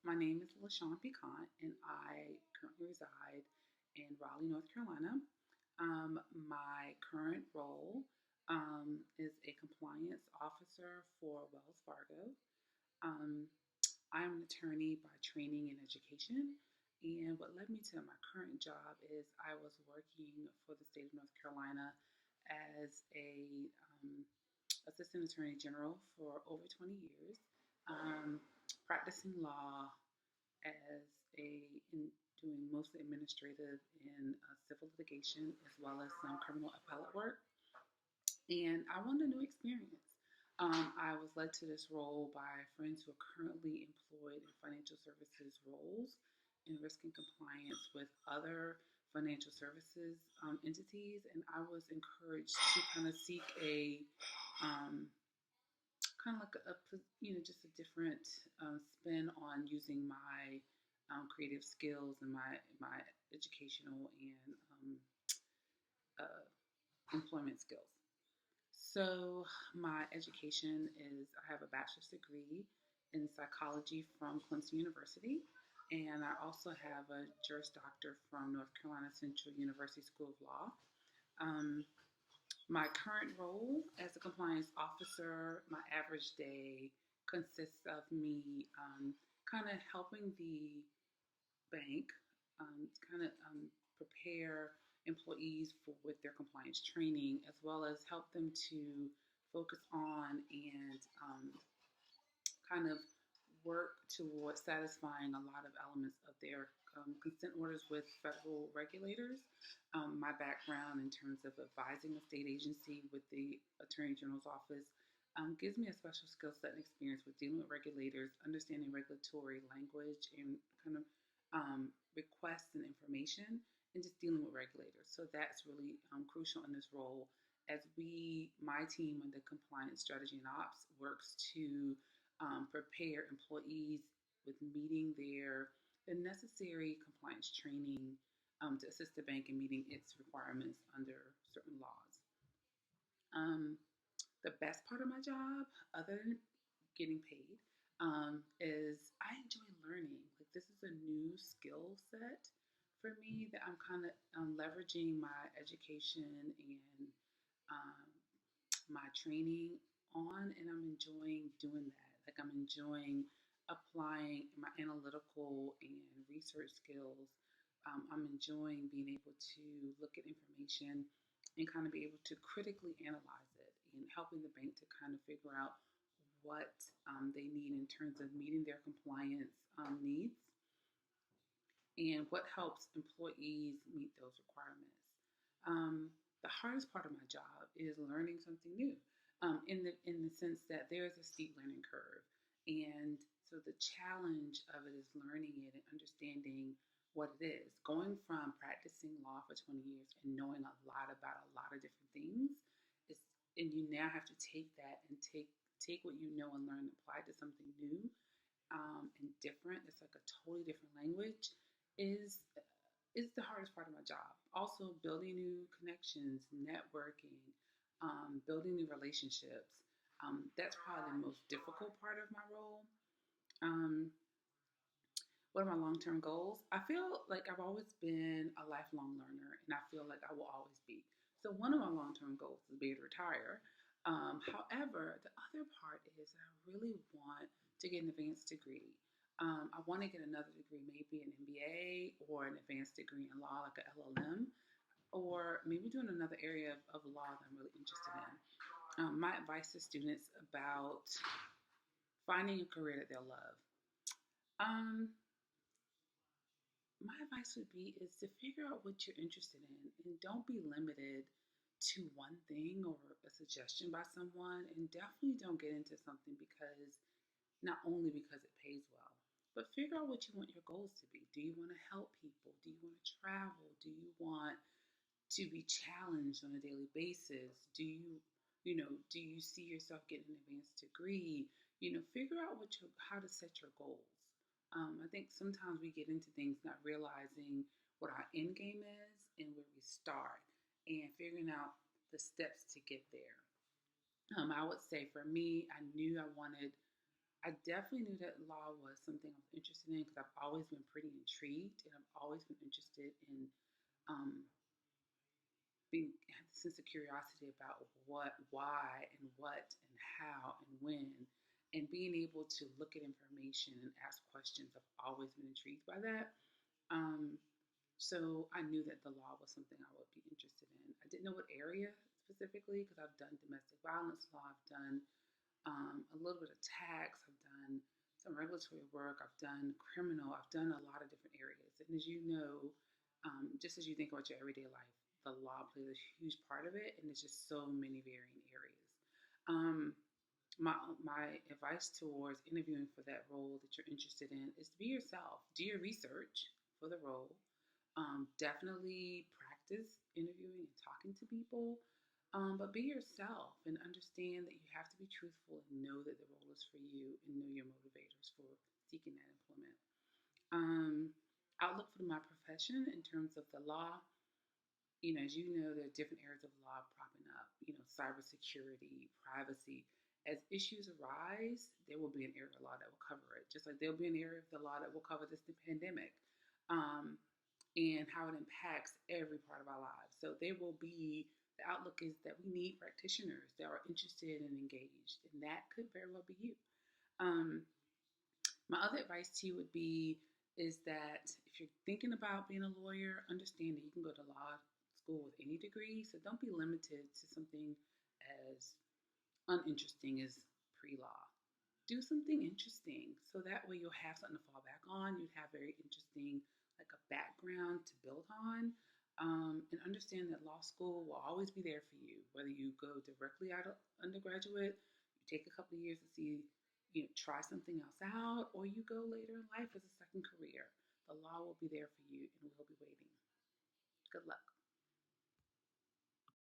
My name is LaShawn Piquant, and I currently reside in Raleigh, North Carolina. My current role is a compliance officer for Wells Fargo. Um, I'm an attorney by training and education, and what led me to my current job is I was working for the state of North Carolina as a assistant attorney general for over 20 years, um, practicing law as doing mostly administrative and civil litigation as well as some criminal appellate work. And I wanted a new experience. I was led to this role by friends who are currently employed in financial services roles in risk and compliance with other financial services entities, and I was encouraged to kind of seek a um, kind of like just a different spin on using my creative skills and my educational and uh, employment skills. So my education is I have a bachelor's degree in psychology from Clemson University, and I also have a Juris Doctor from North Carolina Central University School of Law. Um, my current role as a compliance officer, my average day consists of me kind of helping the bank kind of prepare employees with their compliance training, as well as help them to focus on and kind of work towards satisfying a lot of elements of their consent orders with federal regulators. My background in terms of advising a state agency with the Attorney General's office gives me a special skill set and experience with dealing with regulators, understanding regulatory language and kind of requests and information, and just dealing with regulators. So that's really crucial in this role as my team under compliance strategy and ops works to prepare employees with meeting the necessary compliance training to assist the bank in meeting its requirements under certain laws. Um, the best part of my job, other than getting paid, is I enjoy learning. Like this is a new skill set for me that I'm kind of leveraging my education and um, my training on, and I'm enjoying doing that. Like I'm enjoying applying my analytical and research skills. I'm enjoying being able to look at information and kind of be able to critically analyze it and helping the bank to kind of figure out what they need in terms of meeting their compliance needs and what helps employees meet those requirements. The hardest part of my job is learning something new, in the sense that there is a steep learning curve, and so the challenge of it is learning it and understanding what it is. Going from practicing law for 20 years and knowing a lot about a lot of different things is, and you now have to take that and take what you know and learn and apply to something new and different. It's like a totally different language is the hardest part of my job. Also, building new connections, networking, building new relationships. That's probably the most difficult part of my role. Um, what are my long term goals? I feel like I've always been a lifelong learner, and I feel like I will always be. So, one of my long term goals is to be able to retire. However, the other part is that I really want to get an advanced degree. I want to get another degree, maybe an MBA or an advanced degree in law, like a LLM, or maybe doing another area of law that I'm really interested in. My advice to students about finding a career that they'll love. Um, my advice would be is to figure out what you're interested in and don't be limited to one thing or a suggestion by someone, and definitely don't get into something because not only because it pays well, but figure out what you want your goals to be. Do you want to help people? Do you want to travel? Do you want to be challenged on a daily basis? Do you see yourself getting an advanced degree? Figure out how to set your goals. I think sometimes we get into things not realizing what our end game is and where we start, and figuring out the steps to get there. I would say for me, I knew I wanted I definitely knew that law was something I was interested in because I've always been pretty intrigued and I've always been interested in um, being had a sense of curiosity about what, why, and what, and how, and when, and being able to look at information and ask questions. I've always been intrigued by that. Um, so I knew that the law was something I would be interested in. I didn't know what area specifically because I've done domestic violence law, I've done a little bit of tax, I've done some regulatory work, I've done criminal, I've done a lot of different areas. And as you know, just as you think about your everyday life, the law plays a huge part of it, and there's just so many varying areas. Um, my advice towards interviewing for that role that you're interested in is to be yourself. Do your research for the role. Definitely practice interviewing and talking to people, but be yourself and understand that you have to be truthful and know that the role is for you and know your motivators for seeking that employment. Um, Outlook for my profession in terms of the law. As you know, there are different areas of law popping up. Cybersecurity, privacy. As issues arise, there will be an area of law that will cover it. Just like there'll be an area of the law that will cover this pandemic, um, and how it impacts every part of our lives. So there will be the outlook is that we need practitioners that are interested and engaged, and that could very well be you. Um, my other advice to you would be is that if you're thinking about being a lawyer, understand that you can go to law school with any degree. So don't be limited to something as uninteresting as pre-law. Do something interesting so that way you'll have something to fall back on. You'd have very interesting, like a background to build on. And understand that law school will always be there for you, whether you go directly out of undergraduate, you take a couple of years to see, try something else out, or you go later in life as a second career. The law will be there for you and will be waiting. Good luck.